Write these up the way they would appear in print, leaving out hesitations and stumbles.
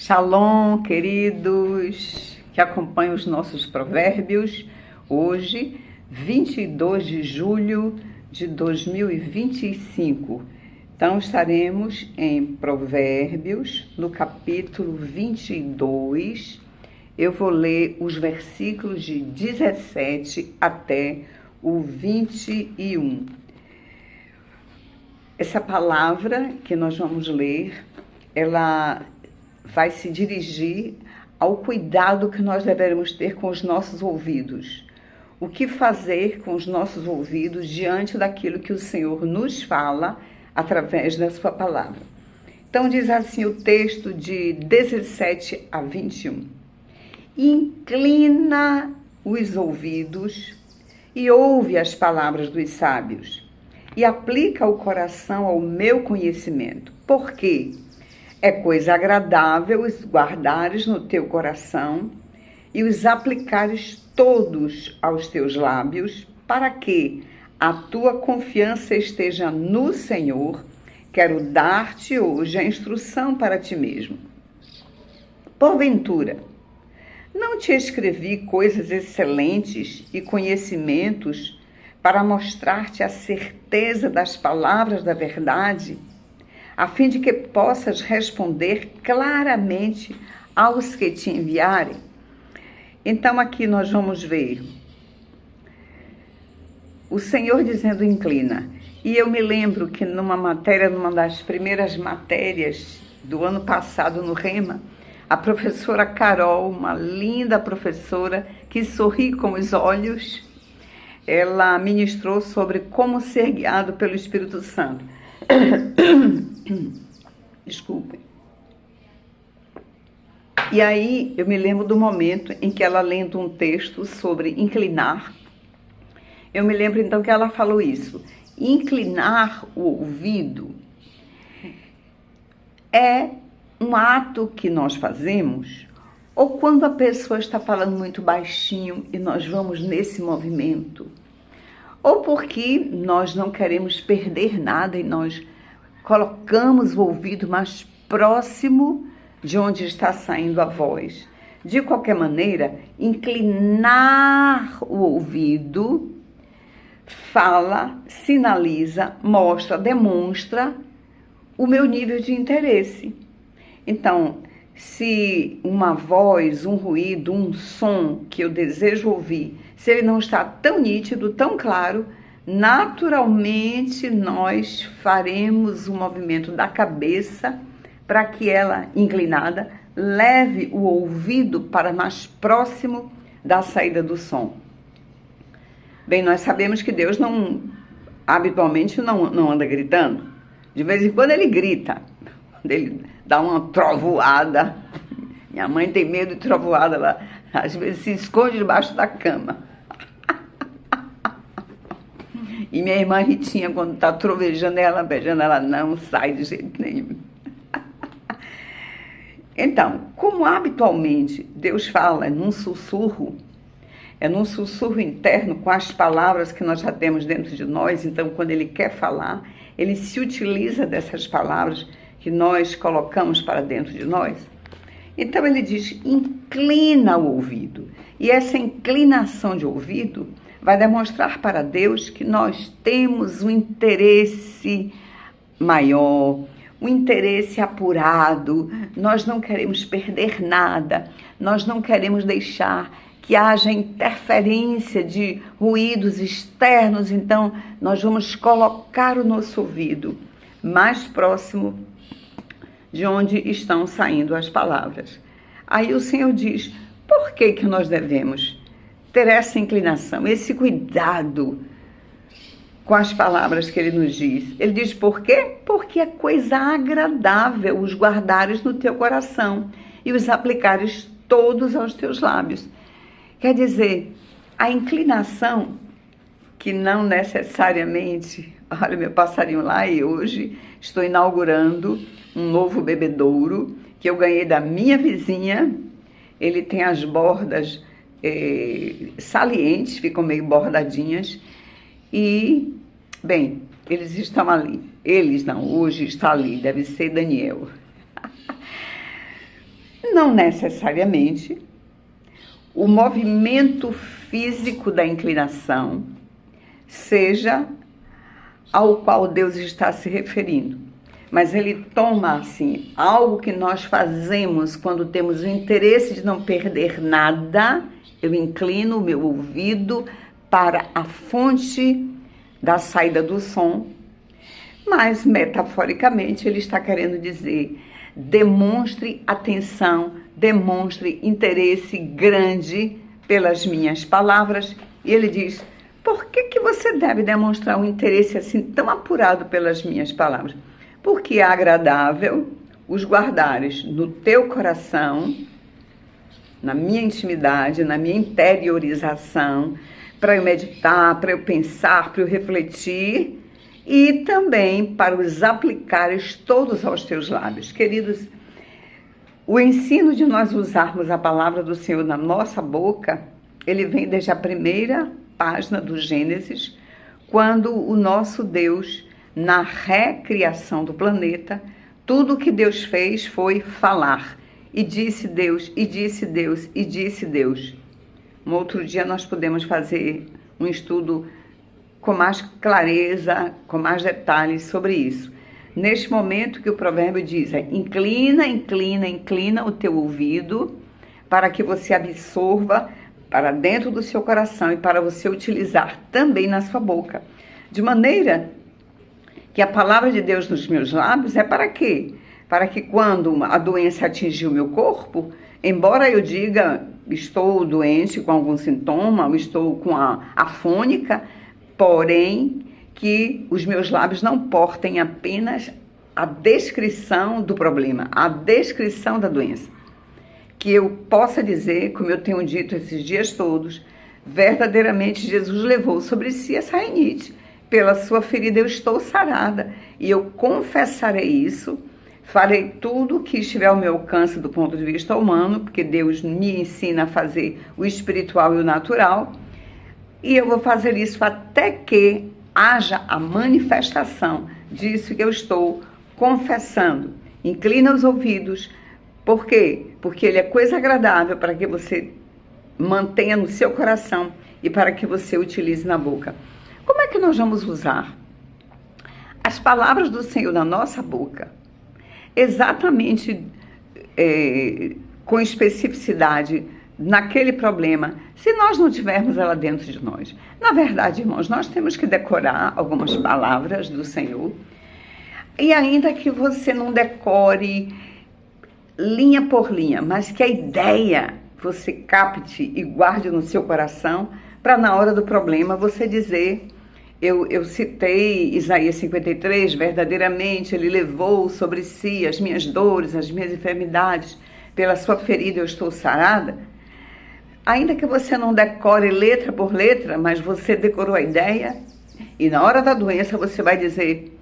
Shalom, queridos, que acompanham os nossos provérbios. Hoje, 22 de julho de 2025. Então, estaremos em Provérbios, no capítulo 22. Eu vou ler os versículos de 17 até o 21. Essa palavra que nós vamos ler, ela vai se dirigir ao cuidado que nós devemos ter com os nossos ouvidos. O que fazer com os nossos ouvidos diante daquilo que o Senhor nos fala através da sua palavra. Então diz assim o texto de 17 a 21. Inclina os ouvidos e ouve as palavras dos sábios, e aplica o coração ao meu conhecimento. Por quê? É coisa agradável os guardares no teu coração e os aplicares todos aos teus lábios, para que a tua confiança esteja no Senhor. Quero dar-te hoje a instrução para ti mesmo. Porventura, não te escrevi coisas excelentes e conhecimentos para mostrar-te a certeza das palavras da verdade, a fim de que possas responder claramente aos que te enviarem? Então aqui nós vamos ver o Senhor dizendo inclina. E eu me lembro que numa das primeiras matérias do ano passado no Rema, a professora Carol, uma linda professora que sorri com os olhos, ela ministrou sobre como ser guiado pelo Espírito Santo. Desculpem. E aí eu me lembro do momento em que ela lendo um texto sobre inclinar. Eu me lembro então que ela falou isso. Inclinar o ouvido é um ato que nós fazemos, ou quando a pessoa está falando muito baixinho e nós vamos nesse movimento, ou porque nós não queremos perder nada e nós colocamos o ouvido mais próximo de onde está saindo a voz. De qualquer maneira, inclinar o ouvido fala, sinaliza, mostra, demonstra o meu nível de interesse. Então, se uma voz, um ruído, um som que eu desejo ouvir, se ele não está tão nítido, tão claro, naturalmente nós faremos o movimento da cabeça para que ela, inclinada, leve o ouvido para mais próximo da saída do som. Bem, nós sabemos que Deus habitualmente não anda gritando. De vez em quando ele grita, ele dá uma trovoada. Minha mãe tem medo de trovoada, ela às vezes se esconde debaixo da cama. E minha irmã Ritinha, quando está trovejando, ela beijando, ela não sai de jeito nenhum. Então, como habitualmente Deus fala num sussurro, é num sussurro interno com as palavras que nós já temos dentro de nós, então quando Ele quer falar, Ele se utiliza dessas palavras que nós colocamos para dentro de nós. Então Ele diz, inclina o ouvido. E essa inclinação de ouvido vai demonstrar para Deus que nós temos um interesse maior, um interesse apurado, nós não queremos perder nada, nós não queremos deixar que haja interferência de ruídos externos, então nós vamos colocar o nosso ouvido mais próximo de onde estão saindo as palavras. Aí o Senhor diz, por que nós devemos ter essa inclinação, esse cuidado com as palavras que Ele nos diz? Ele diz por quê? Porque é coisa agradável os guardares no teu coração e os aplicares todos aos teus lábios. Quer dizer, a inclinação, que não necessariamente... Olha meu passarinho lá, e hoje estou inaugurando um novo bebedouro que eu ganhei da minha vizinha. Ele tem as bordas salientes, ficam meio bordadinhas. E, bem, eles estão ali. Eles não, hoje está ali, deve ser Daniel. Não necessariamente o movimento físico da inclinação seja ao qual Deus está se referindo. Mas ele toma, assim, algo que nós fazemos quando temos o interesse de não perder nada. Eu inclino o meu ouvido para a fonte da saída do som. Mas, metaforicamente, ele está querendo dizer: demonstre atenção, demonstre interesse grande pelas minhas palavras. E ele diz: por que você deve demonstrar um interesse assim tão apurado pelas minhas palavras? Porque é agradável os guardares no teu coração, na minha intimidade, na minha interiorização, para eu meditar, para eu pensar, para eu refletir, e também para os aplicares todos aos teus lábios. Queridos, o ensino de nós usarmos a palavra do Senhor na nossa boca, ele vem desde a primeira página do Gênesis, quando o nosso Deus, na recriação do planeta, tudo o que Deus fez foi falar. E disse Deus, e disse Deus, e disse Deus. Um outro dia nós podemos fazer um estudo com mais clareza, com mais detalhes sobre isso. Neste momento que o provérbio diz, inclina, inclina, inclina o teu ouvido para que você absorva para dentro do seu coração e para você utilizar também na sua boca. De maneira que a palavra de Deus nos meus lábios é para quê? Para que quando a doença atingir o meu corpo, embora eu diga estou doente com algum sintoma, ou estou com a afônica, porém que os meus lábios não portem apenas a descrição do problema, a descrição da doença. Que eu possa dizer, como eu tenho dito esses dias todos, verdadeiramente Jesus levou sobre si essa rinite. Pela sua ferida eu estou sarada. E eu confessarei isso, farei tudo o que estiver ao meu alcance do ponto de vista humano, porque Deus me ensina a fazer o espiritual e o natural. E eu vou fazer isso até que haja a manifestação disso que eu estou confessando. Inclina os ouvidos. Por quê? Porque ele é coisa agradável para que você mantenha no seu coração e para que você utilize na boca. Como é que nós vamos usar as palavras do Senhor na nossa boca? Exatamente com especificidade naquele problema, se nós não tivermos ela dentro de nós. Na verdade, irmãos, nós temos que decorar algumas palavras do Senhor, e ainda que você não decore linha por linha, mas que a ideia você capte e guarde no seu coração, para na hora do problema você dizer, eu citei Isaías 53, verdadeiramente ele levou sobre si as minhas dores, as minhas enfermidades, pela sua ferida eu estou sarada. Ainda que você não decore letra por letra, mas você decorou a ideia, e na hora da doença você vai dizer,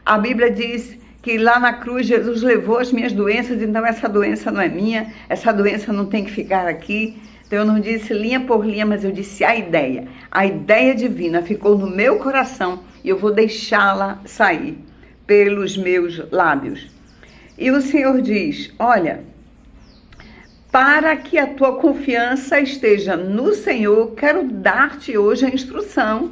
a Bíblia diz que lá na cruz Jesus levou as minhas doenças, então essa doença não é minha, essa doença não tem que ficar aqui. Então eu não disse linha por linha, mas eu disse a ideia divina ficou no meu coração e eu vou deixá-la sair pelos meus lábios. E o Senhor diz, olha, para que a tua confiança esteja no Senhor, quero dar-te hoje a instrução.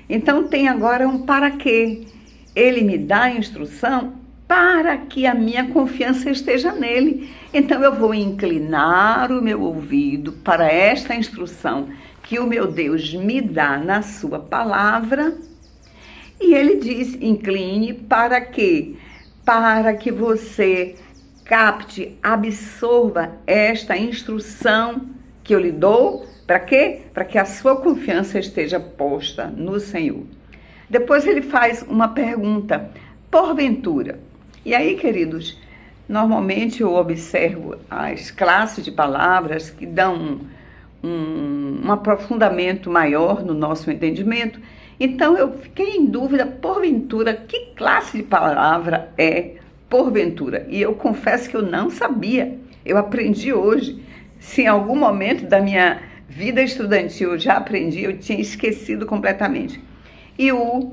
Então tem agora um para quê? Ele me dá a instrução para que a minha confiança esteja nele. Então eu vou inclinar o meu ouvido para esta instrução que o meu Deus me dá na sua palavra. E ele diz, incline para quê? Para que você capte, absorva esta instrução que eu lhe dou. Para quê? Para que a sua confiança esteja posta no Senhor. Depois ele faz uma pergunta, porventura. E aí, queridos, normalmente eu observo as classes de palavras que dão um aprofundamento maior no nosso entendimento. Então eu fiquei em dúvida, porventura, que classe de palavra é porventura? E eu confesso que eu não sabia, eu aprendi hoje. Se em algum momento da minha vida estudantil eu já aprendi, eu tinha esquecido completamente. E o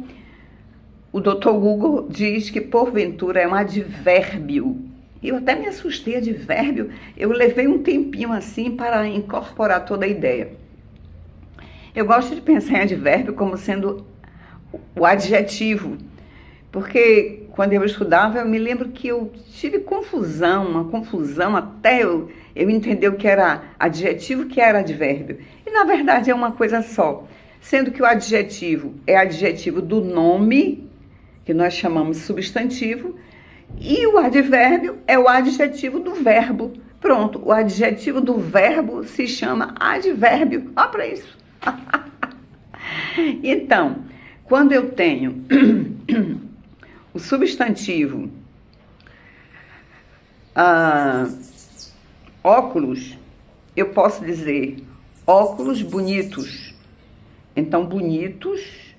Dr. Google diz que porventura é um advérbio Eu até me assustei, advérbio. Eu levei um tempinho assim para incorporar toda a ideia. Eu gosto de pensar em advérbio como sendo o adjetivo, porque quando eu estudava, eu me lembro que eu tive uma confusão até eu entender o que era adjetivo e o que era advérbio. E na verdade é uma coisa só, sendo que o adjetivo é adjetivo do nome, que nós chamamos de substantivo, e o advérbio é o adjetivo do verbo. Pronto, o adjetivo do verbo se chama advérbio. Olha para isso. Então, quando eu tenho o substantivo óculos, eu posso dizer óculos bonitos. Então, bonitos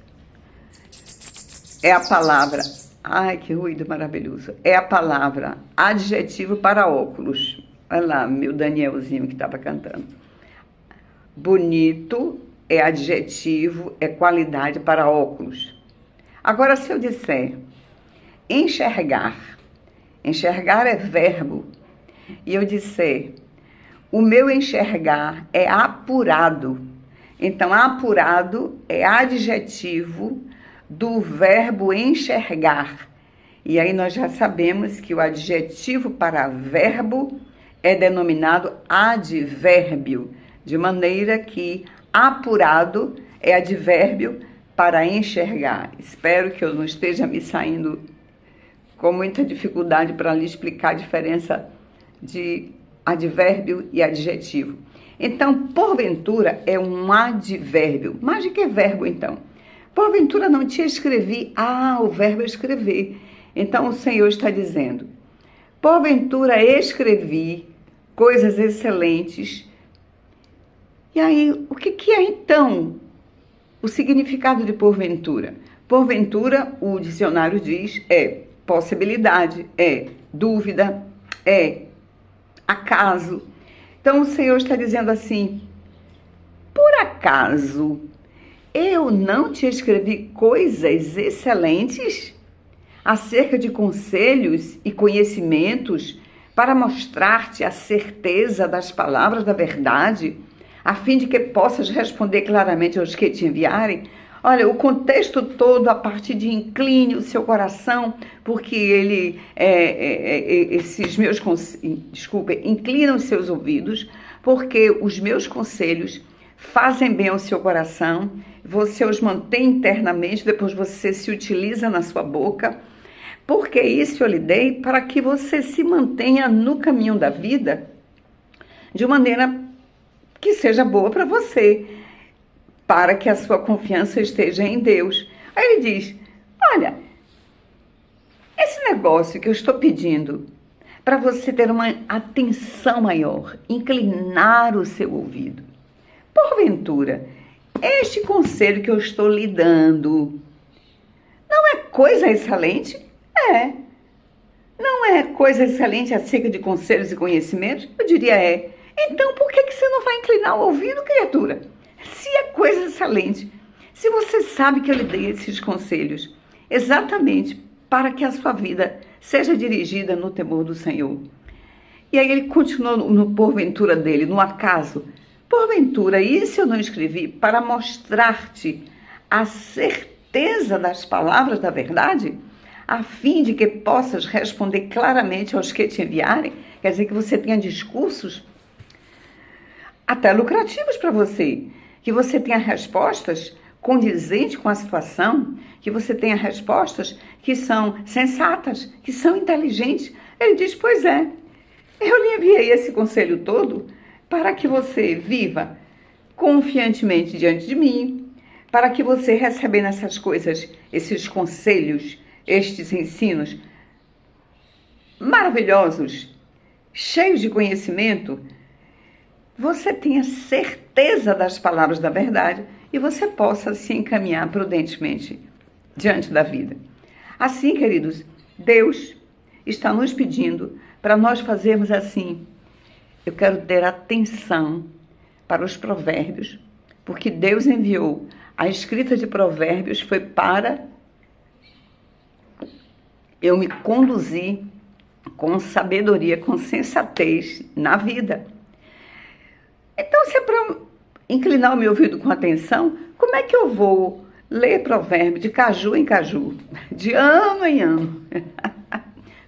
é a palavra... Ai, que ruído maravilhoso. É a palavra adjetivo para óculos. Olha lá, meu Danielzinho que estava cantando. Bonito é adjetivo, é qualidade para óculos. Agora, se eu disser enxergar, enxergar é verbo, e eu disser o meu enxergar é apurado, então apurado é adjetivo do verbo enxergar. E aí nós já sabemos que o adjetivo para verbo é denominado advérbio, de maneira que apurado é advérbio para enxergar. Espero que eu não esteja me saindo com muita dificuldade para lhe explicar a diferença de advérbio e adjetivo. Então, porventura é um advérbio. Mas de que verbo, então? Porventura não te escrevi. O verbo é escrever. Então, o Senhor está dizendo, porventura escrevi coisas excelentes. E aí, o que é, então, o significado de porventura? Porventura, o dicionário diz, é possibilidade, é dúvida, é acaso. Então, o Senhor está dizendo assim, por acaso eu não te escrevi coisas excelentes acerca de conselhos e conhecimentos para mostrar-te a certeza das palavras da verdade, a fim de que possas responder claramente aos que te enviarem? Olha, o contexto todo a partir de incline o seu coração, porque ele, inclina os seus ouvidos, porque os meus conselhos fazem bem ao seu coração, você os mantém internamente, depois você se utiliza na sua boca, porque isso eu lhe dei para que você se mantenha no caminho da vida de maneira que seja boa para você, para que a sua confiança esteja em Deus. Aí ele diz, olha, esse negócio que eu estou pedindo para você ter uma atenção maior, inclinar o seu ouvido, porventura, este conselho que eu estou lhe dando não é coisa excelente? É. Não é coisa excelente acerca de conselhos e conhecimentos? Eu diria é. Então, por que você não vai inclinar o ouvido, criatura? Se é coisa excelente, se você sabe que eu lhe dei esses conselhos, exatamente para que a sua vida seja dirigida no temor do Senhor. E aí ele continuou no porventura dele, no acaso. Porventura, isso eu não escrevi para mostrar-te a certeza das palavras da verdade, a fim de que possas responder claramente aos que te enviarem? Quer dizer que você tenha discursos até lucrativos para você, que você tenha respostas condizentes com a situação, que você tenha respostas que são sensatas, que são inteligentes. Ele diz, pois é, eu lhe enviei esse conselho todo para que você viva confiantemente diante de mim, para que você, recebendo essas coisas, esses conselhos, estes ensinos maravilhosos, cheios de conhecimento, você tenha certeza das palavras da verdade e você possa se encaminhar prudentemente diante da vida. Assim, queridos, Deus está nos pedindo para nós fazermos assim. Eu quero ter atenção para os provérbios, porque Deus enviou a escrita de provérbios foi para eu me conduzir com sabedoria, com sensatez na vida. Então, se é para inclinar o meu ouvido com atenção, como é que eu vou ler provérbio de caju em caju, de ano em ano?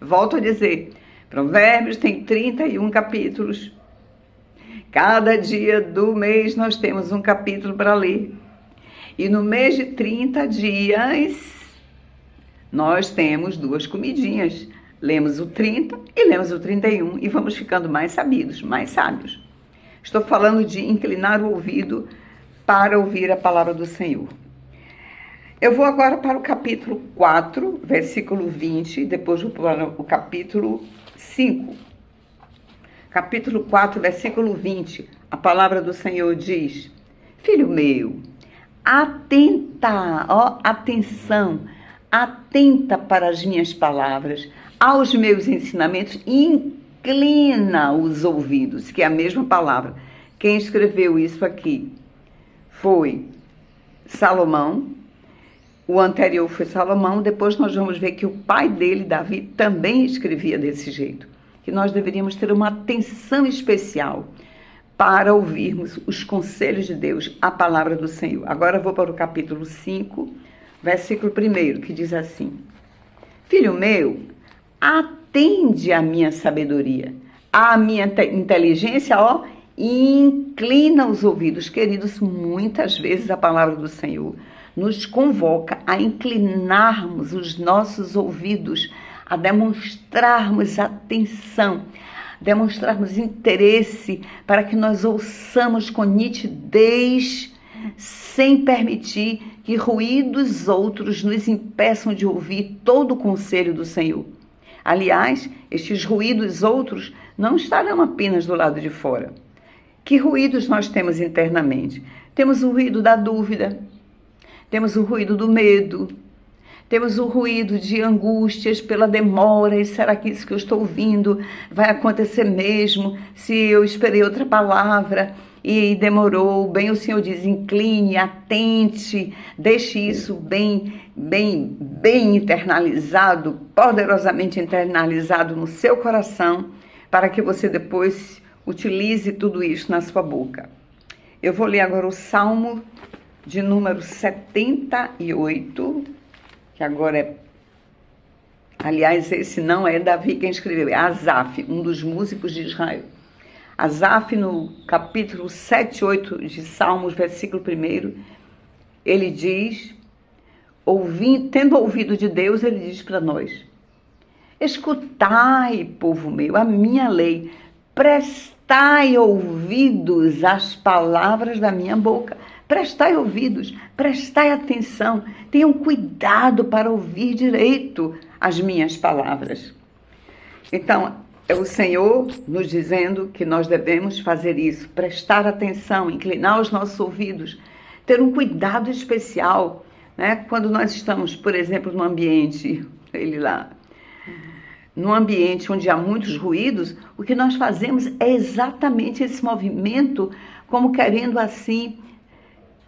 Volto a dizer, Provérbios tem 31 capítulos. Cada dia do mês nós temos um capítulo para ler. E no mês de 30 dias, nós temos 2 comidinhas. Lemos o 30 e lemos o 31 e vamos ficando mais sabidos, mais sábios. Estou falando de inclinar o ouvido para ouvir a palavra do Senhor. Eu vou agora para o capítulo 4, versículo 20, depois vou para o capítulo 5. Capítulo 4, versículo 20, a palavra do Senhor diz: Filho meu, atenção, atenta para as minhas palavras, aos meus ensinamentos, e inclina os ouvidos, que é a mesma palavra. Quem escreveu isso aqui foi Salomão, o anterior foi Salomão, depois nós vamos ver que o pai dele, Davi, também escrevia desse jeito, que nós deveríamos ter uma atenção especial para ouvirmos os conselhos de Deus, a palavra do Senhor. Agora eu vou para o capítulo 5, versículo 1, que diz assim: Filho meu, atende à minha sabedoria, à minha inteligência, e inclina os ouvidos. Queridos, muitas vezes a palavra do Senhor nos convoca a inclinarmos os nossos ouvidos, a demonstrarmos atenção, demonstrarmos interesse para que nós ouçamos com nitidez, sem permitir que ruídos outros nos impeçam de ouvir todo o conselho do Senhor. Aliás, estes ruídos outros não estarão apenas do lado de fora. Que ruídos nós temos internamente? Temos o ruído da dúvida, temos o ruído do medo, temos o ruído de angústias pela demora. E será que isso que eu estou ouvindo vai acontecer mesmo? Se eu esperei outra palavra e demorou, bem o Senhor diz, incline, atente, deixe isso bem internalizado, poderosamente internalizado no seu coração, para que você depois utilize tudo isso na sua boca. Eu vou ler agora o Salmo de número 78, que agora é... Aliás, esse não é Davi quem escreveu, é Asaf, um dos músicos de Israel. Asaf, no capítulo 7, 8 de Salmos, versículo 1, ele diz, tendo ouvido de Deus, ele diz para nós: Escutai, povo meu, a minha lei, prestai ouvidos às palavras da minha boca. Prestai ouvidos, prestai atenção, tenham cuidado para ouvir direito as minhas palavras. Então, é o Senhor nos dizendo que nós devemos fazer isso, prestar atenção, inclinar os nossos ouvidos, ter um cuidado especial, né? Quando nós estamos, por exemplo, num ambiente onde há muitos ruídos, o que nós fazemos é exatamente esse movimento, como querendo assim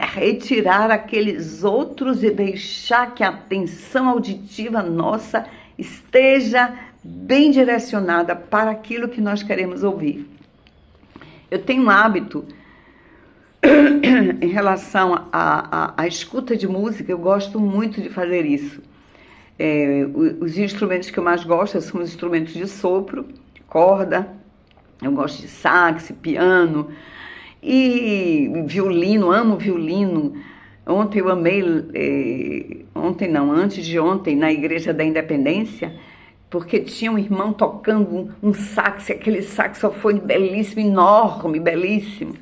retirar aqueles outros e deixar que a atenção auditiva nossa esteja bem direcionada para aquilo que nós queremos ouvir. Eu tenho um hábito em relação à escuta de música, eu gosto muito de fazer isso. Os instrumentos que eu mais gosto são os instrumentos de sopro, de corda, eu gosto de sax, piano e violino, amo violino. Ontem eu amei, antes de ontem, na Igreja da Independência, porque tinha um irmão tocando um sax, aquele saxofone belíssimo, enorme, belíssimo.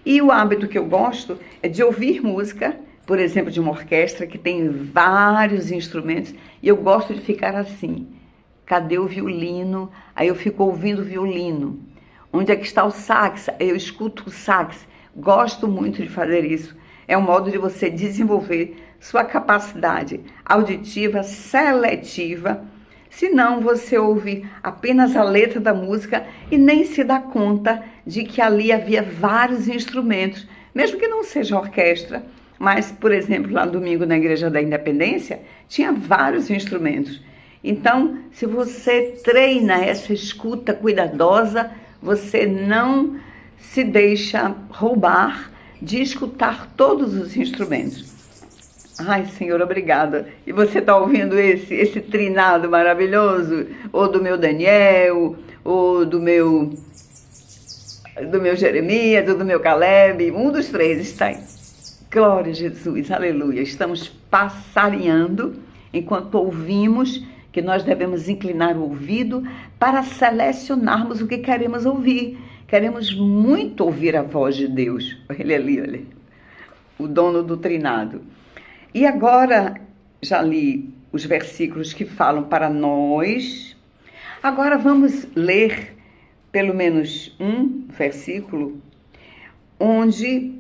E o hábito que eu gosto é de ouvir música, por exemplo, de uma orquestra que tem vários instrumentos, e eu gosto de ficar assim, cadê o violino? Aí eu fico ouvindo o violino. Onde é que está o sax? Eu escuto o sax. Gosto muito de fazer isso. É um modo de você desenvolver sua capacidade auditiva seletiva. Senão você ouve apenas a letra da música e nem se dá conta de que ali havia vários instrumentos, mesmo que não seja orquestra. Mas, por exemplo, lá no domingo na Igreja da Independência, tinha vários instrumentos. Então, se você treina essa escuta cuidadosa, você não se deixa roubar de escutar todos os instrumentos. Ai, Senhor, obrigada. E você está ouvindo esse trinado maravilhoso? Ou do meu Daniel, ou do meu Jeremias, ou do meu Caleb? Um dos três está aí. Glória a Jesus, aleluia. Estamos passarinhando enquanto ouvimos, que nós devemos inclinar o ouvido para selecionarmos o que queremos ouvir. Queremos muito ouvir a voz de Deus. Ele ali, olha, o dono do trinado. E agora, já li os versículos que falam para nós. Agora vamos ler pelo menos um versículo onde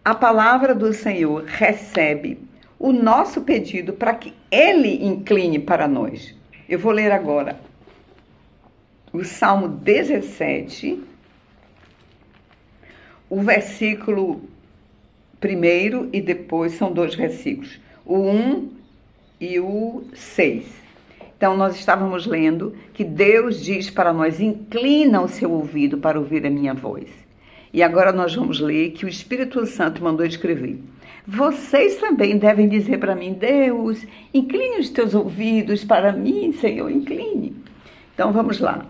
a palavra do Senhor recebe o nosso pedido para que Ele incline para nós. Eu vou ler agora o Salmo 17, o versículo 1 e depois são 2 versículos, o 1 e o 6. Então, nós estávamos lendo que Deus diz para nós: inclina o seu ouvido para ouvir a minha voz. E agora nós vamos ler que o Espírito Santo mandou escrever: vocês também devem dizer para mim: Deus, incline os teus ouvidos para mim, Senhor, incline. Então vamos lá,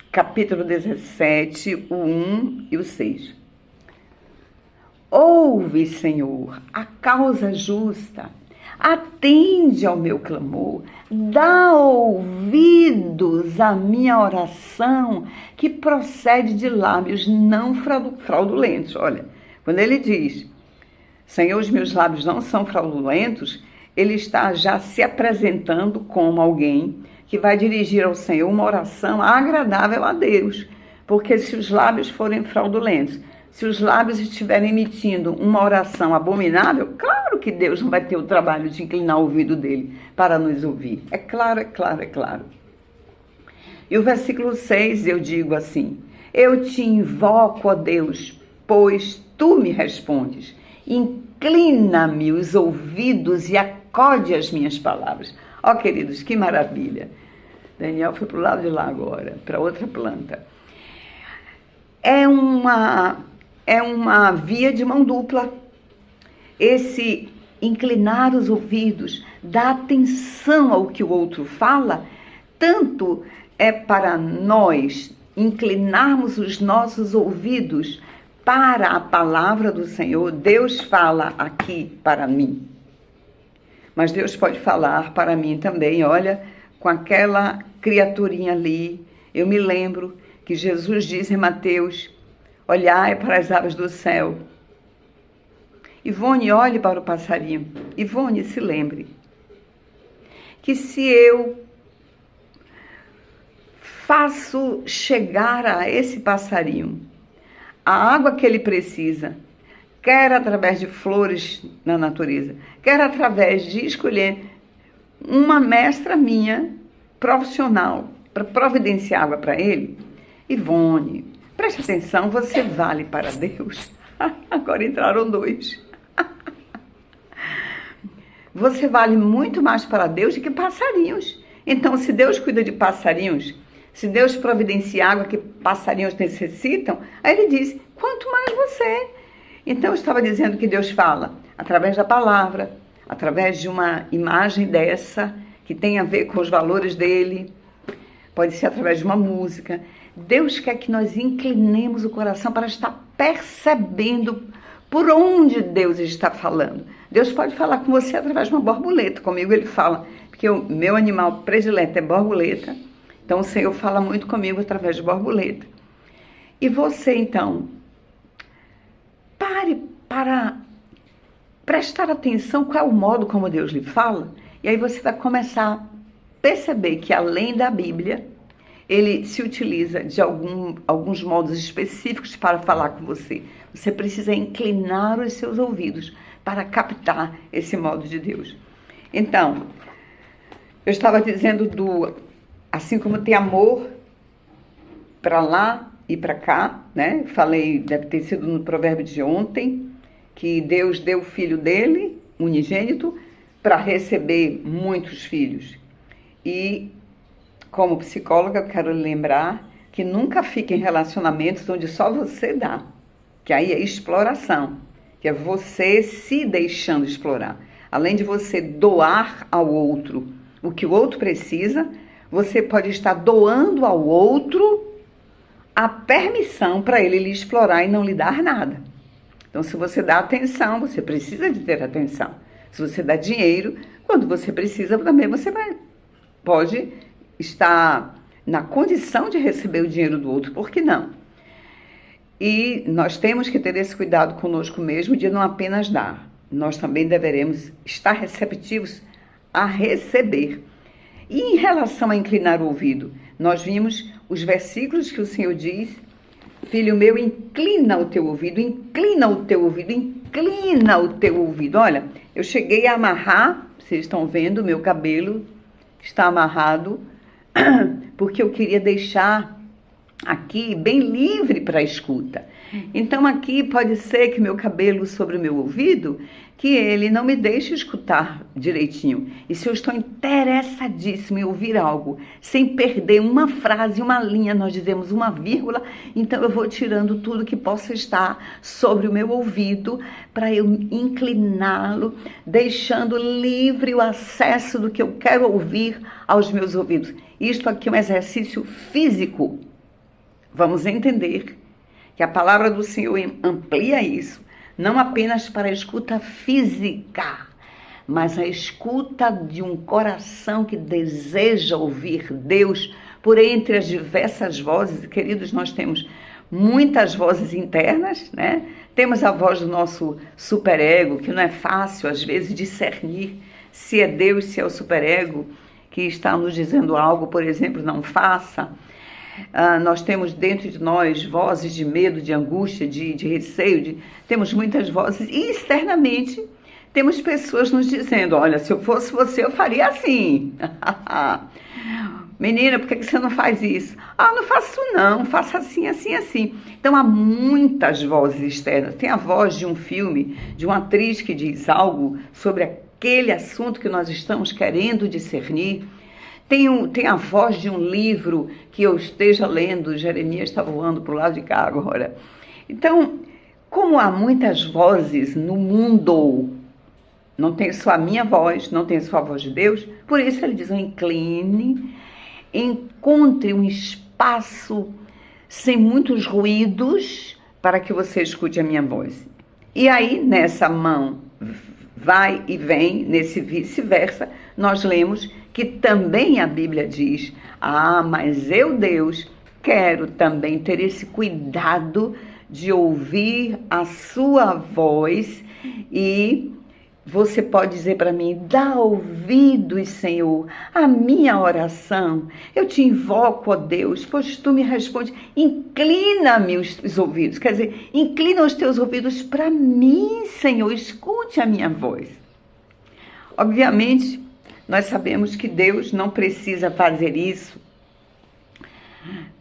capítulo 17, o 1 e o 6. Ouve, Senhor, a causa justa, atende ao meu clamor, dá ouvidos à minha oração, que procede de lábios não fraudulentos. Olha, quando ele diz: Senhor, os meus lábios não são fraudulentos, ele está já se apresentando como alguém que vai dirigir ao Senhor uma oração agradável a Deus. Porque se os lábios forem fraudulentos, se os lábios estiverem emitindo uma oração abominável, claro que Deus não vai ter o trabalho de inclinar o ouvido dele para nos ouvir. É claro, é claro, é claro. E o versículo 6 eu digo assim: eu te invoco, ó Deus, pois tu me respondes. Inclina-me os ouvidos e acode as minhas palavras. Ó, queridos, que maravilha. Daniel foi para o lado de lá agora, para outra planta. É uma via de mão dupla. Esse inclinar os ouvidos, dar atenção ao que o outro fala, tanto é para nós inclinarmos os nossos ouvidos para a palavra do Senhor. Deus fala aqui para mim, mas Deus pode falar para mim também. Olha, com aquela criaturinha ali, eu me lembro que Jesus diz em Mateus: olhai para as aves do céu. Ivone, olhe para o passarinho. Ivone, se lembre que se eu faço chegar a esse passarinho a água que ele precisa, quer através de flores na natureza, quer através de escolher uma mestra minha, profissional, para providenciar água para ele, Ivone, preste atenção, você vale para Deus. Agora entraram 2. Você vale muito mais para Deus do que passarinhos. Então, se Deus cuida de passarinhos, se Deus providencia água que passarinhos necessitam, aí ele diz: quanto mais você. Então, eu estava dizendo que Deus fala através da palavra, através de uma imagem dessa, que tem a ver com os valores dele, pode ser através de uma música. Deus quer que nós inclinemos o coração para estar percebendo por onde Deus está falando. Deus pode falar com você através de uma borboleta. Comigo ele fala, porque o meu animal predileto é borboleta. Então o Senhor fala muito comigo através de borboleta. E você, então, pare para prestar atenção qual é o modo como Deus lhe fala. E aí você vai começar a perceber que, além da Bíblia, ele se utiliza de alguns modos específicos para falar com você. Você precisa inclinar os seus ouvidos para captar esse modo de Deus. Então, eu estava dizendo assim como tem amor para lá e para cá, né? Falei, deve ter sido no provérbio de ontem, que Deus deu o filho dele, unigênito, para receber muitos filhos. E, como psicóloga, eu quero lembrar que nunca fique em relacionamentos onde só você dá, que aí é exploração, que é você se deixando explorar. Além de você doar ao outro o que o outro precisa, você pode estar doando ao outro a permissão para ele lhe explorar e não lhe dar nada. Então, se você dá atenção, você precisa de ter atenção. Se você dá dinheiro, quando você precisa, também você pode estar na condição de receber o dinheiro do outro, por que não? E nós temos que ter esse cuidado conosco mesmo de não apenas dar. Nós também deveremos estar receptivos a receber. E em relação a inclinar o ouvido, nós vimos os versículos que o Senhor diz: filho meu, inclina o teu ouvido, inclina o teu ouvido, inclina o teu ouvido. Olha, eu cheguei a amarrar, vocês estão vendo, meu cabelo está amarrado, porque eu queria deixar aqui bem livre para a escuta. Então aqui pode ser que meu cabelo sobre o meu ouvido, que ele não me deixe escutar direitinho. E se eu estou interessadíssimo em ouvir algo, sem perder uma frase, uma linha, nós dizemos uma vírgula, então eu vou tirando tudo que possa estar sobre o meu ouvido para eu incliná-lo, deixando livre o acesso do que eu quero ouvir aos meus ouvidos. Isto aqui é um exercício físico. Vamos entender que a palavra do Senhor amplia isso, não apenas para a escuta física, mas a escuta de um coração que deseja ouvir Deus por entre as diversas vozes. Queridos, nós temos muitas vozes internas, né? Temos a voz do nosso superego, que não é fácil, às vezes, discernir se é Deus, se é o superego que está nos dizendo algo, por exemplo, não faça. Nós temos dentro de nós vozes de medo, de angústia, de receio, temos muitas vozes, e externamente temos pessoas nos dizendo: olha, se eu fosse você, eu faria assim. Menina, por que você não faz isso? Não faço não, faço assim, assim, assim. Então há muitas vozes externas. Tem a voz de um filme, de uma atriz que diz algo sobre aquele assunto que nós estamos querendo discernir. Tem a voz de um livro que eu esteja lendo. Jeremias está voando para o lado de cá agora. Então, como há muitas vozes no mundo, não tem só a minha voz, não tem só a voz de Deus, por isso ele diz: incline, encontre um espaço sem muitos ruídos para que você escute a minha voz. E aí, nessa mão vai e vem, nesse vice-versa, nós lemos que também a Bíblia diz: mas eu, Deus, quero também ter esse cuidado de ouvir a sua voz. E você pode dizer para mim: dá ouvidos, Senhor, à minha oração. Eu te invoco, ó Deus, pois tu me respondes. Inclina-me os ouvidos, quer dizer, inclina os teus ouvidos para mim, Senhor, escute a minha voz. Obviamente, nós sabemos que Deus não precisa fazer isso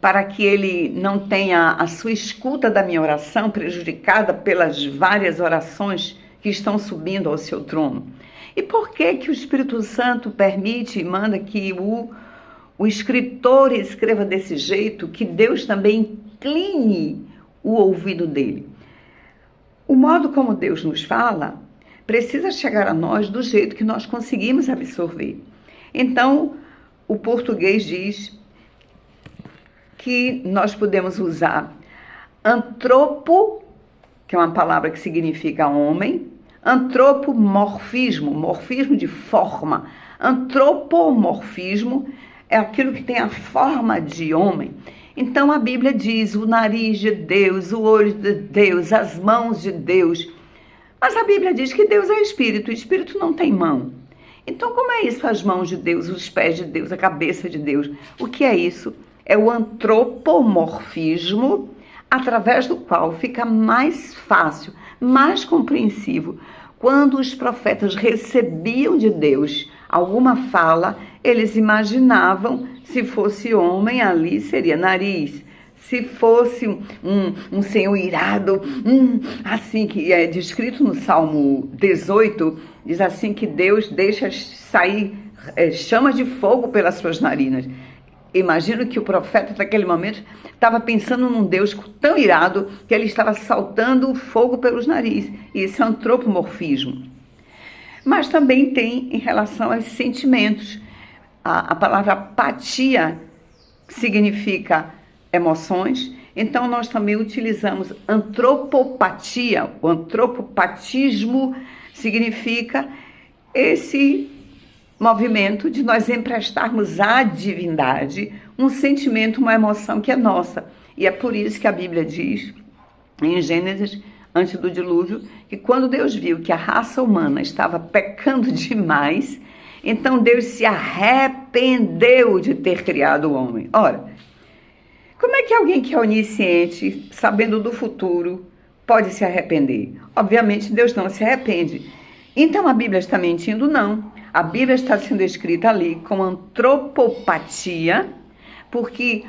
para que Ele não tenha a sua escuta da minha oração prejudicada pelas várias orações que estão subindo ao seu trono. E por que que o Espírito Santo permite e manda que o escritor escreva desse jeito, que Deus também incline o ouvido dele? O modo como Deus nos fala precisa chegar a nós do jeito que nós conseguimos absorver. Então, o português diz que nós podemos usar antropo, que é uma palavra que significa homem, antropomorfismo, morfismo de forma. Antropomorfismo é aquilo que tem a forma de homem. Então a Bíblia diz: o nariz de Deus, o olho de Deus, as mãos de Deus. Mas a Bíblia diz que Deus é espírito, o espírito não tem mão. Então como é isso, as mãos de Deus, os pés de Deus, a cabeça de Deus? O que é isso? É o antropomorfismo, através do qual fica mais fácil, mais compreensivo. Quando os profetas recebiam de Deus alguma fala, eles imaginavam, se fosse homem, ali seria nariz, Se fosse um Senhor irado, assim que é descrito no Salmo 18, diz assim que Deus deixa sair chamas de fogo pelas suas narinas. Imagino que o profeta naquele momento estava pensando num Deus tão irado que ele estava saltando o fogo pelos narizes. Isso é antropomorfismo. Mas também tem em relação aos sentimentos. A palavra apatia significa emoções, então nós também utilizamos antropopatia. O antropopatismo significa esse movimento de nós emprestarmos à divindade um sentimento, uma emoção que é nossa. E é por isso que a Bíblia diz, em Gênesis, antes do dilúvio, que quando Deus viu que a raça humana estava pecando demais, então Deus se arrependeu de ter criado o homem. Ora, como é que alguém que é onisciente, sabendo do futuro, pode se arrepender? Obviamente Deus não se arrepende. Então a Bíblia está mentindo? Não. A Bíblia está sendo escrita ali com antropopatia, porque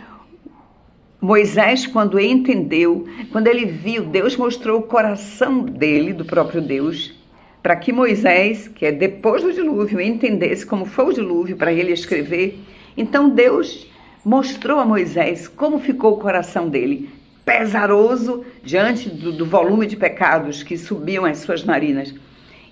Moisés, quando entendeu, quando ele viu, Deus mostrou o coração dele, do próprio Deus, para que Moisés, que é depois do dilúvio, entendesse como foi o dilúvio, para ele escrever. Então Deus mostrou a Moisés como ficou o coração dele, pesaroso diante do volume de pecados que subiam às suas narinas.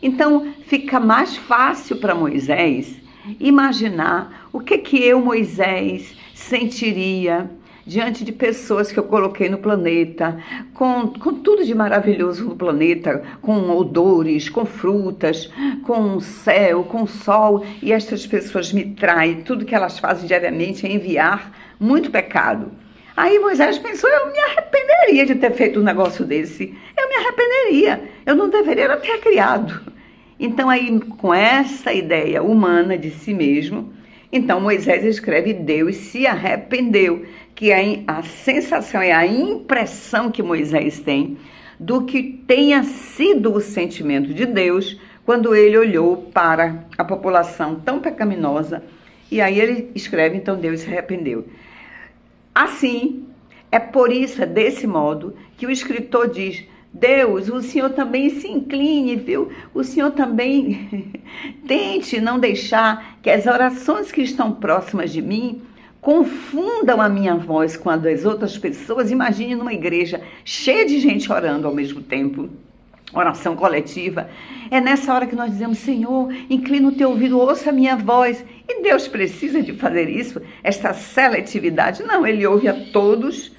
Então fica mais fácil para Moisés imaginar o que eu, Moisés, sentiria diante de pessoas que eu coloquei no planeta, com tudo de maravilhoso no planeta, com odores, com frutas, com o céu, com o sol, e estas pessoas me traem, tudo que elas fazem diariamente é enviar muito pecado. Aí Moisés pensou, eu me arrependeria de ter feito um negócio desse, eu me arrependeria, eu não deveria ter criado. Então aí, com essa ideia humana de si mesmo, então Moisés escreve, Deus se arrependeu, que a sensação e a impressão que Moisés tem do que tenha sido o sentimento de Deus quando ele olhou para a população tão pecaminosa, e aí ele escreve, então Deus se arrependeu. Assim, é por isso, é desse modo, que o escritor diz, Deus, o Senhor também se incline, viu? O Senhor também tente não deixar que as orações que estão próximas de mim confundam a minha voz com a das outras pessoas. Imagine numa igreja cheia de gente orando ao mesmo tempo, oração coletiva. É nessa hora que nós dizemos, Senhor, inclina o teu ouvido, ouça a minha voz. E Deus precisa de fazer isso, esta seletividade? Não, Ele ouve a todos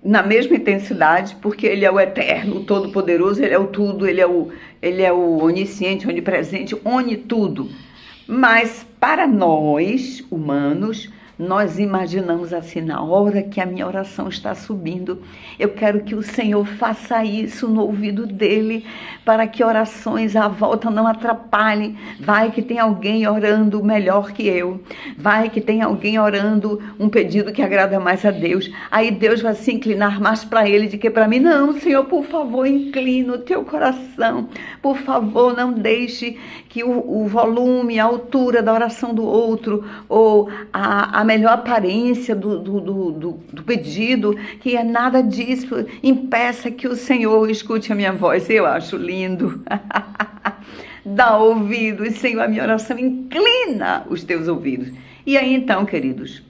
na mesma intensidade, porque Ele é o eterno, o todo-poderoso, Ele é o tudo, Ele é o onisciente, onipresente, tudo. Mas para nós, humanos, nós imaginamos assim, na hora que a minha oração está subindo, eu quero que o Senhor faça isso no ouvido dele, para que orações à volta não atrapalhem. Vai que tem alguém orando melhor que eu, vai que tem alguém orando um pedido que agrada mais a Deus, aí Deus vai se inclinar mais para ele do que para mim. Não, Senhor, por favor, inclina o teu coração, por favor, não deixe que o volume, a altura da oração do outro, ou a melhor aparência do pedido, que é nada disso, impeça que o Senhor escute a minha voz. Eu acho lindo. Dá ouvidos, Senhor, a minha oração, inclina os teus ouvidos. E aí então, queridos,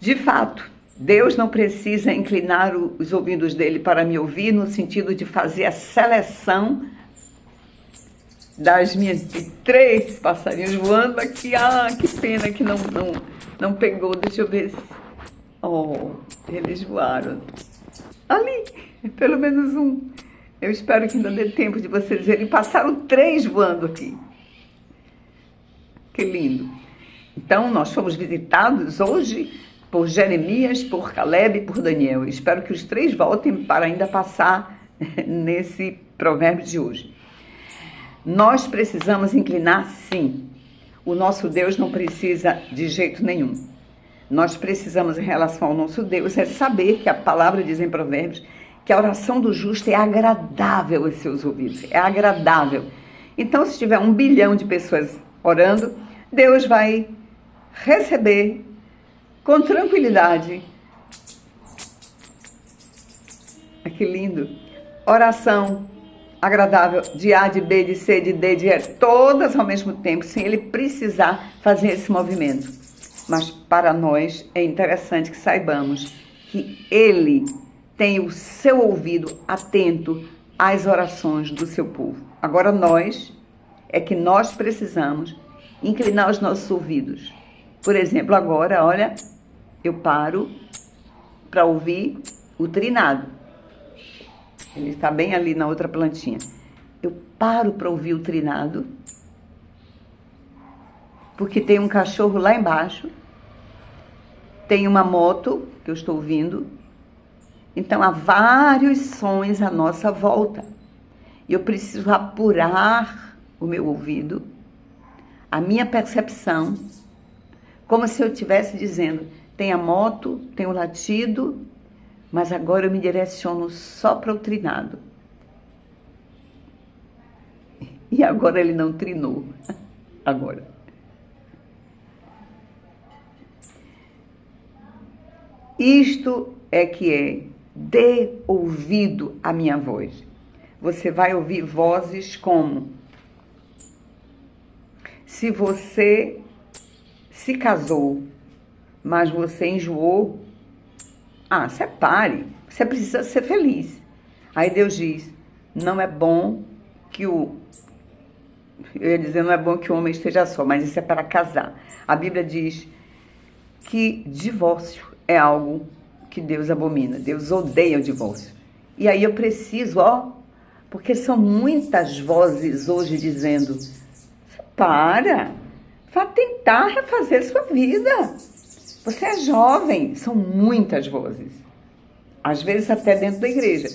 de fato, Deus não precisa inclinar os ouvidos dele para me ouvir, no sentido de fazer a seleção das minhas 3 passarinhos voando aqui. Ah, que pena que não pegou. Deixa eu ver se... Oh, eles voaram. Ali, pelo menos um. Eu espero que ainda dê tempo de vocês verem. Passaram 3 voando aqui. Que lindo. Então, nós fomos visitados hoje por Jeremias, por Caleb e por Daniel. Eu espero que os 3 voltem para ainda passar nesse provérbio de hoje. Nós precisamos inclinar, sim. O nosso Deus não precisa de jeito nenhum. Nós precisamos, em relação ao nosso Deus, é saber que a palavra diz em Provérbios que a oração do justo é agradável aos seus ouvidos. É agradável. Então, se tiver 1 bilhão de pessoas orando, Deus vai receber com tranquilidade Que lindo. Oração agradável de A, de B, de C, de D, de E, todas ao mesmo tempo, sem ele precisar fazer esse movimento. Mas para nós é interessante que saibamos que ele tem o seu ouvido atento às orações do seu povo. Agora nós precisamos inclinar os nossos ouvidos. Por exemplo, agora, olha, eu paro para ouvir o trinado. Ele está bem ali na outra plantinha. Eu paro para ouvir o trinado, porque tem um cachorro lá embaixo, tem uma moto que eu estou ouvindo. Então, há vários sons à nossa volta. E eu preciso apurar o meu ouvido, a minha percepção, como se eu estivesse dizendo, tem a moto, tem o latido, mas agora eu me direciono só para o trinado. E agora ele não trinou. Agora. Isto é que é dê ouvido à minha voz. Você vai ouvir vozes como: se você se casou, mas você enjoou, separe, você precisa ser feliz. Aí Deus diz, não é bom que eu ia dizer, não é bom que o homem esteja só, mas isso é para casar. A Bíblia diz que divórcio é algo que Deus abomina, Deus odeia o divórcio. E aí eu preciso, porque são muitas vozes hoje dizendo, vá tentar refazer sua vida. Você é jovem, são muitas vozes. Às vezes até dentro da igreja.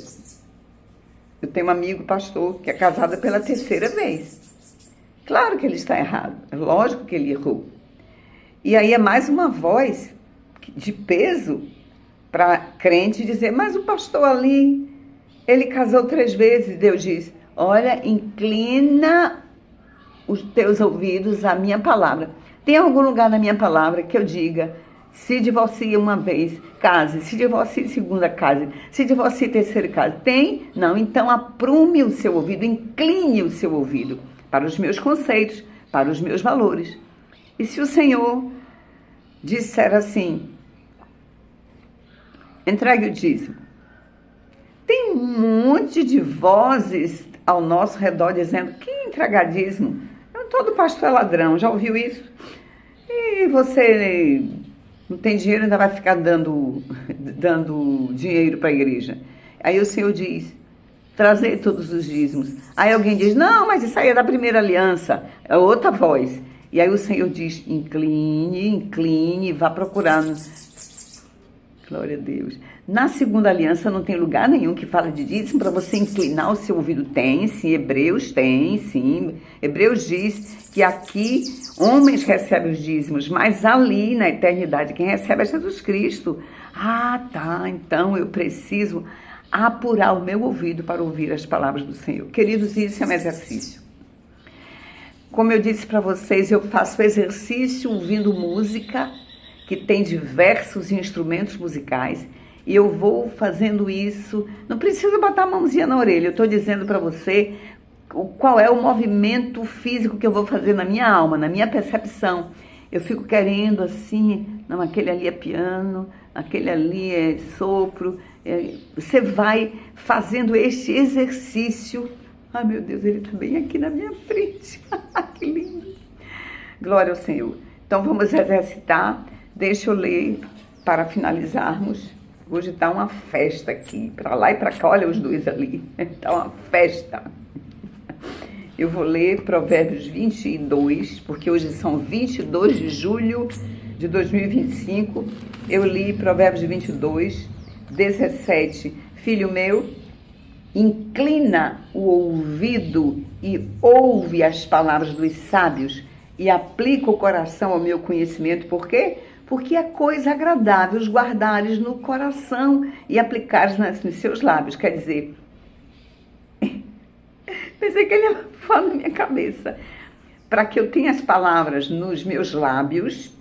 Eu tenho um amigo pastor que é casado pela 3ª vez. Claro que ele está errado, é lógico que ele errou. E aí é mais uma voz de peso para crente dizer, mas o pastor ali, ele casou 3 vezes. Deus diz, olha, inclina os teus ouvidos à minha palavra. Tem algum lugar na minha palavra que eu diga, se divorcie uma vez, case. Se divorcie segunda, case. Se divorcie terceira, case. Tem? Não. Então aprume o seu ouvido, incline o seu ouvido para os meus conceitos, para os meus valores. E se o Senhor disser assim, entregue o dízimo. Tem um monte de vozes ao nosso redor dizendo, quem entregar dízimo? Todo pastor é ladrão, já ouviu isso? E você não tem dinheiro, ainda vai ficar dando dinheiro para a igreja. Aí o Senhor diz, trazei todos os dízimos. Aí alguém diz, não, mas isso aí é da primeira aliança, é outra voz. E aí o Senhor diz, incline, vá procurando. Glória a Deus. Na segunda aliança não tem lugar nenhum que fala de dízimo para você inclinar o seu ouvido. Tem, sim. Hebreus tem, sim. Hebreus diz que aqui homens recebem os dízimos, mas ali na eternidade quem recebe é Jesus Cristo. Então eu preciso apurar o meu ouvido para ouvir as palavras do Senhor. Queridos, isso é um exercício. Como eu disse para vocês, eu faço exercício ouvindo música, que tem diversos instrumentos musicais, e eu vou fazendo isso, não precisa botar a mãozinha na orelha, eu estou dizendo para você qual é o movimento físico que eu vou fazer na minha alma, na minha percepção. Eu fico querendo assim, não, aquele ali é piano, aquele ali é sopro. Você vai fazendo este exercício. Ai meu Deus, ele está bem aqui na minha frente. Que lindo. Glória ao Senhor. Então vamos exercitar. Deixa eu ler para finalizarmos. Hoje está uma festa aqui, para lá e para cá, olha os dois ali. Está uma festa. Eu vou ler Provérbios 22, porque hoje são 22 de julho de 2025. Eu li Provérbios 22, 17. Filho meu, inclina o ouvido e ouve as palavras dos sábios e aplica o coração ao meu conhecimento. Por quê? Porque é coisa agradável os guardares no coração e aplicares nos seus lábios. Quer dizer, pensei que ele ia falar na minha cabeça. Para que eu tenha as palavras nos meus lábios,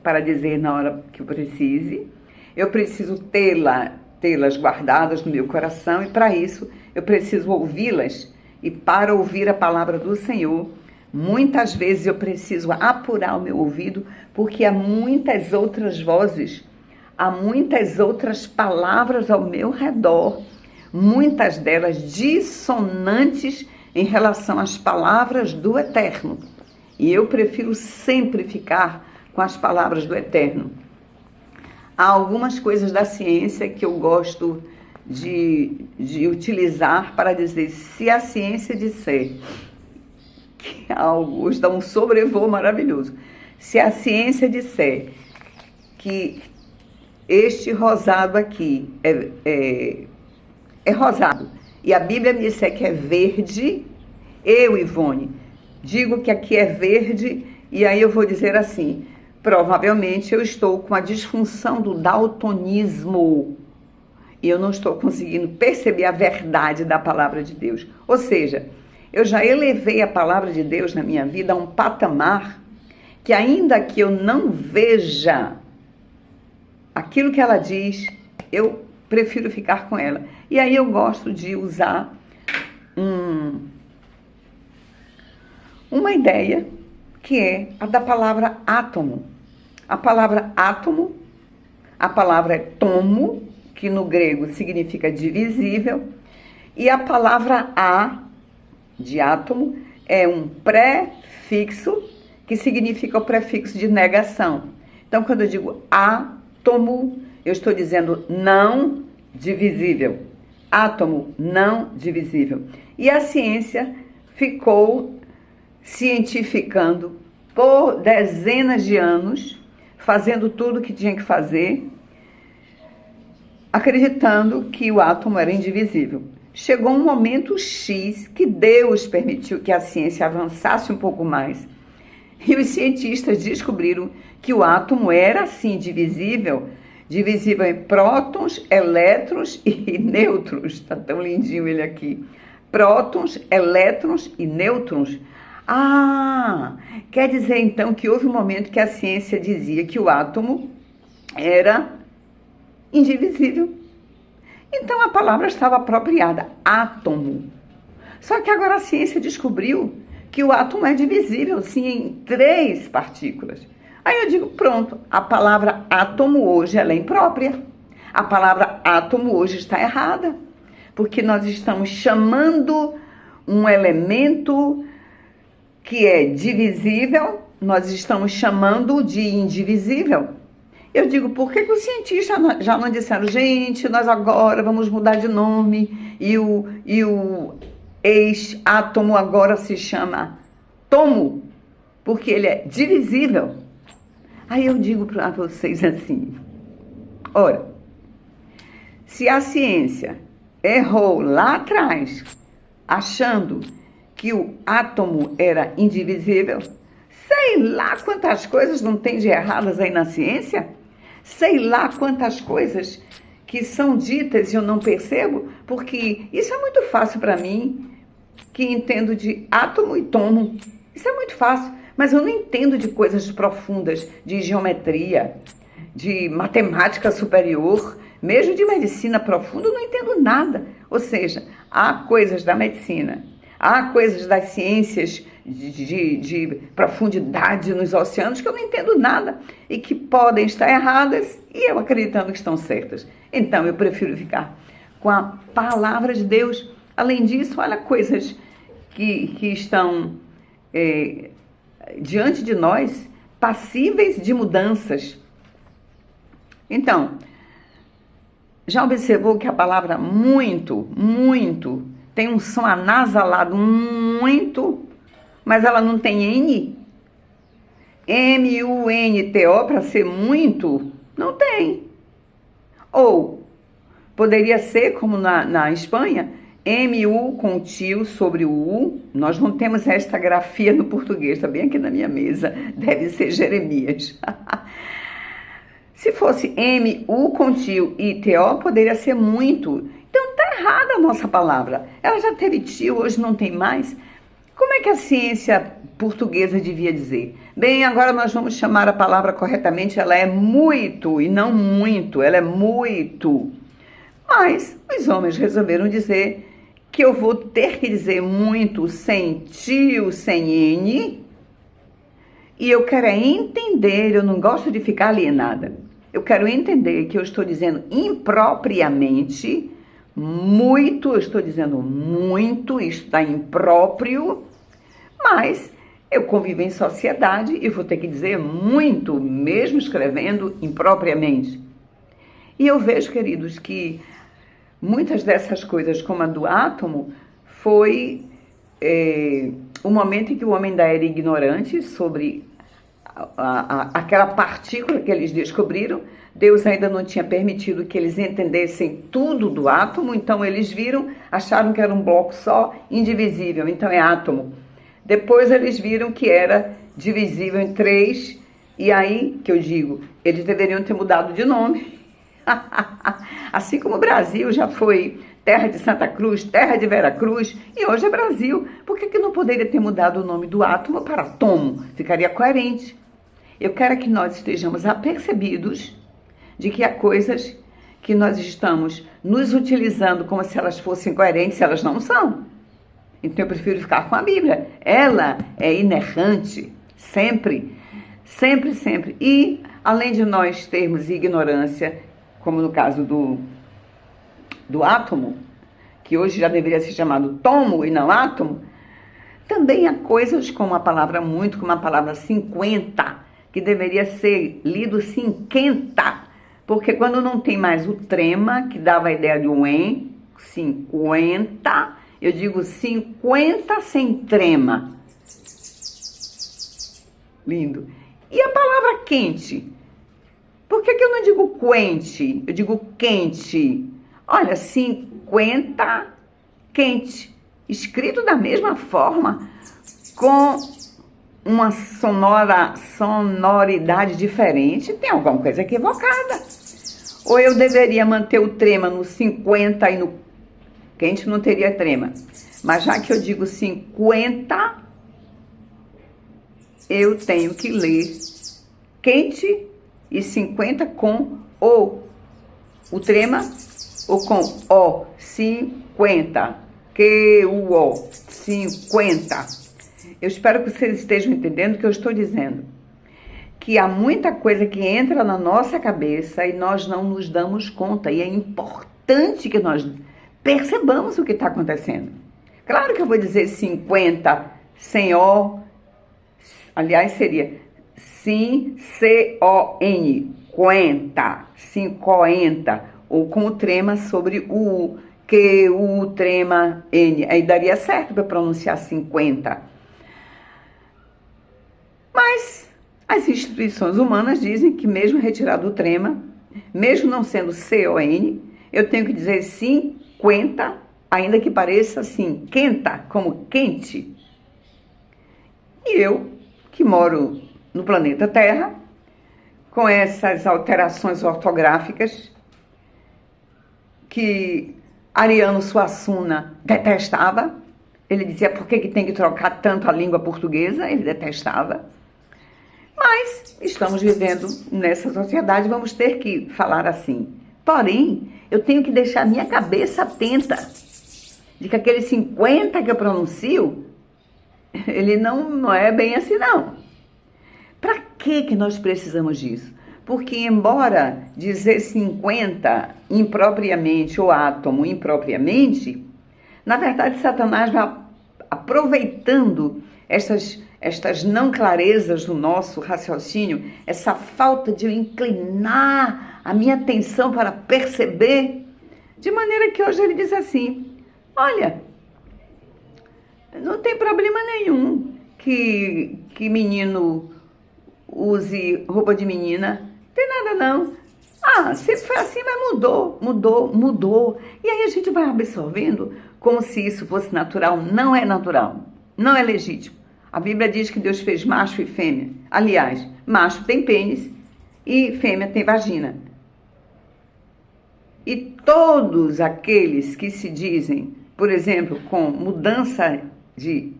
para dizer na hora que eu precise, eu preciso tê-la tê-las guardadas no meu coração, e para isso eu preciso ouvi-las. E para ouvir a palavra do Senhor, muitas vezes eu preciso apurar o meu ouvido, porque há muitas outras vozes, há muitas outras palavras ao meu redor, muitas delas dissonantes em relação às palavras do Eterno. E eu prefiro sempre ficar com as palavras do Eterno. Há algumas coisas da ciência que eu gosto de utilizar para dizer, se a ciência disser que algo dá um sobrevoo maravilhoso, se a ciência disser que este rosado aqui é rosado, e a Bíblia me disser que é verde, eu, Ivone, digo que aqui é verde, e aí eu vou dizer assim, provavelmente eu estou com a disfunção do daltonismo, e eu não estou conseguindo perceber a verdade da palavra de Deus. Ou seja, eu já elevei a palavra de Deus na minha vida a um patamar que, ainda que eu não veja aquilo que ela diz, eu prefiro ficar com ela. E aí eu gosto de usar uma ideia que é a da palavra átomo. A palavra átomo, a palavra é tomo, que no grego significa divisível, e a palavra a, de átomo, é um prefixo, que significa o prefixo de negação. Então, quando eu digo átomo, eu estou dizendo não divisível. Átomo não divisível. E a ciência ficou cientificando por dezenas de anos, fazendo tudo o que tinha que fazer, acreditando que o átomo era indivisível. Chegou um momento X que Deus permitiu que a ciência avançasse um pouco mais, e os cientistas descobriram que o átomo era, sim, divisível em prótons, elétrons e nêutrons. Está tão lindinho ele aqui. Prótons, elétrons e nêutrons. Ah, quer dizer então que houve um momento que a ciência dizia que o átomo era indivisível. Então a palavra estava apropriada, átomo. Só que agora a ciência descobriu que o átomo é divisível, sim, em 3 partículas. Aí eu digo, pronto, a palavra átomo hoje ela é imprópria. A palavra átomo hoje está errada, porque nós estamos chamando um elemento que é divisível, nós estamos chamando de indivisível. Eu digo, por que os cientistas já não disseram, gente, nós agora vamos mudar de nome e o ex-átomo agora se chama tomo, porque ele é divisível? Aí eu digo para vocês assim, ora, se a ciência errou lá atrás, achando que o átomo era indivisível, sei lá quantas coisas não tem de erradas aí na ciência, sei lá quantas coisas que são ditas e eu não percebo, porque isso é muito fácil para mim, que entendo de átomo e tomo, isso é muito fácil, mas eu não entendo de coisas profundas, de geometria, de matemática superior, mesmo de medicina profunda, eu não entendo nada. Ou seja, há coisas da medicina, há coisas das ciências de profundidade nos oceanos que eu não entendo nada e que podem estar erradas e eu acreditando que estão certas. Então eu prefiro ficar com a palavra de Deus. Além disso, olha coisas que estão diante de nós, passíveis de mudanças. Então, já observou que a palavra muito, muito, tem um som anasalado, muito, mas ela não tem N? M-U-N-T-O para ser muito? Não tem. Ou, poderia ser, como na Espanha, M-U com tio sobre o U. Nós não temos esta grafia no português, está bem aqui na minha mesa, deve ser Jeremias. Se fosse M-U com tio e T-O, poderia ser muito. Então está errada a nossa palavra. Ela já teve tio, hoje não tem mais. Como é que a ciência portuguesa devia dizer? Bem, agora nós vamos chamar a palavra corretamente, ela é muito e não muito, ela é muito. Mas os homens resolveram dizer que eu vou ter que dizer muito sem tio, sem N, e eu quero entender, eu não gosto de ficar alienada. Eu quero entender que eu estou dizendo impropriamente, muito, eu estou dizendo muito, isto está impróprio, mas eu convivo em sociedade e vou ter que dizer muito, mesmo escrevendo impropriamente. E eu vejo, queridos, que muitas dessas coisas, como a do átomo, foi o momento em que o homem ainda era ignorante sobre aquela partícula que eles descobriram. Deus ainda não tinha permitido que eles entendessem tudo do átomo, então eles viram, acharam que era um bloco só, indivisível, então é átomo. Depois eles viram que era divisível em 3, e aí que eu digo, eles deveriam ter mudado de nome. Assim como o Brasil já foi terra de Santa Cruz, terra de Vera Cruz, e hoje é Brasil. Por que não poderia ter mudado o nome do átomo para átomo? Ficaria coerente. Eu quero que nós estejamos apercebidos de que há coisas que nós estamos nos utilizando como se elas fossem coerentes, se elas não são. Então eu prefiro ficar com a Bíblia. Ela é inerrante, sempre, sempre, sempre. E além de nós termos ignorância, como no caso do átomo, que hoje já deveria ser chamado tomo e não átomo, também há coisas como a palavra muito, como a palavra 50, que deveria ser lido 50, porque quando não tem mais o trema, que dava a ideia de um em, 50, eu digo 50 sem trema. Lindo. E a palavra quente? Por que eu não digo quente? Eu digo quente. Olha, 50 quente. Escrito da mesma forma, com uma sonoridade diferente, tem alguma coisa equivocada. Ou eu deveria manter o trema no 50 e no quente não teria trema. Mas já que eu digo 50, eu tenho que ler quente e 50 com o trema, ou com o 50, que o 50. Eu espero que vocês estejam entendendo o que eu estou dizendo. Que há muita coisa que entra na nossa cabeça e nós não nos damos conta. E é importante que nós percebamos o que está acontecendo. Claro que eu vou dizer 50 sem O. Aliás, seria sim, C-O-N, 50, 50, ou com o trema sobre o que o trema N. Aí daria certo para pronunciar 50. Mas as instituições humanas dizem que mesmo retirado o trema, mesmo não sendo C-O-N, eu tenho que dizer 50, ainda que pareça assim, quenta, como quente. E eu, que moro no planeta Terra, com essas alterações ortográficas, que Ariano Suassuna detestava, ele dizia por que tem que trocar tanto a língua portuguesa, ele detestava. Mas estamos vivendo nessa sociedade, vamos ter que falar assim. Porém, eu tenho que deixar minha cabeça atenta de que aquele 50 que eu pronuncio, ele não é bem assim não. Para que nós precisamos disso? Porque embora dizer 50 impropriamente ou átomo impropriamente, na verdade Satanás vai aproveitando estas não clarezas do nosso raciocínio, essa falta de eu inclinar a minha atenção para perceber, de maneira que hoje ele diz assim, olha, não tem problema nenhum que menino use roupa de menina, não tem nada não. Ah, sempre foi assim, mas mudou. E aí a gente vai absorvendo como se isso fosse natural. Não é natural, não é legítimo. A Bíblia diz que Deus fez macho e fêmea. Aliás, macho tem pênis e fêmea tem vagina. E todos aqueles que se dizem, por exemplo, com mudança de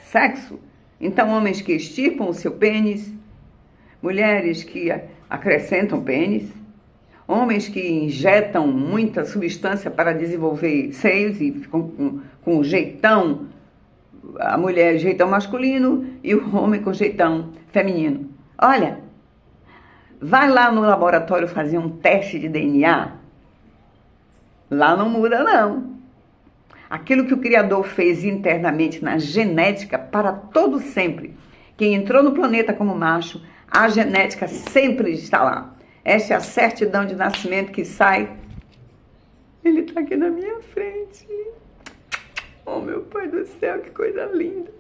sexo, então homens que estipam o seu pênis, mulheres que acrescentam pênis, homens que injetam muita substância para desenvolver seios e ficam com jeitão, a mulher jeitão masculino e o homem com jeitão feminino. Olha, vai lá no laboratório fazer um teste de DNA, lá não muda não. Aquilo que o Criador fez internamente na genética para todo sempre. Quem entrou no planeta como macho, a genética sempre está lá. Essa é a certidão de nascimento que sai. Ele está aqui na minha frente. Oh, meu Pai do céu, que coisa linda.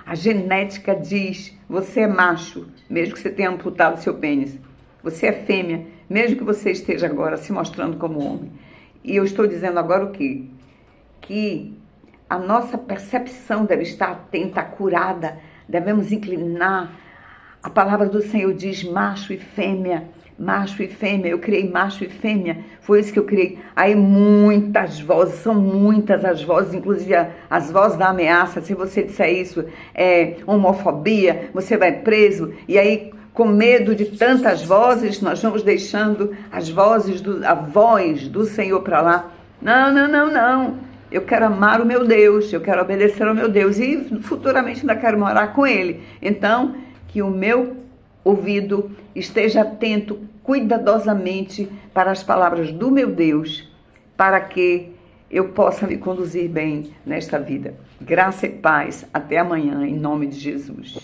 A genética diz, você é macho, mesmo que você tenha amputado seu pênis. Você é fêmea, mesmo que você esteja agora se mostrando como homem. E eu estou dizendo agora o quê? Que a nossa percepção deve estar atenta, curada, devemos inclinar. A palavra do Senhor diz macho e fêmea, eu criei macho e fêmea, foi isso que eu criei. Aí muitas vozes, são muitas as vozes, inclusive as vozes da ameaça, se você disser isso, é homofobia, você vai preso, e aí com medo de tantas vozes, nós vamos deixando a voz do Senhor para lá. Não. Eu quero amar o meu Deus, eu quero obedecer ao meu Deus e futuramente ainda quero morar com Ele. Então, que o meu ouvido esteja atento cuidadosamente para as palavras do meu Deus, para que eu possa me conduzir bem nesta vida. Graça e paz. Até amanhã, em nome de Jesus.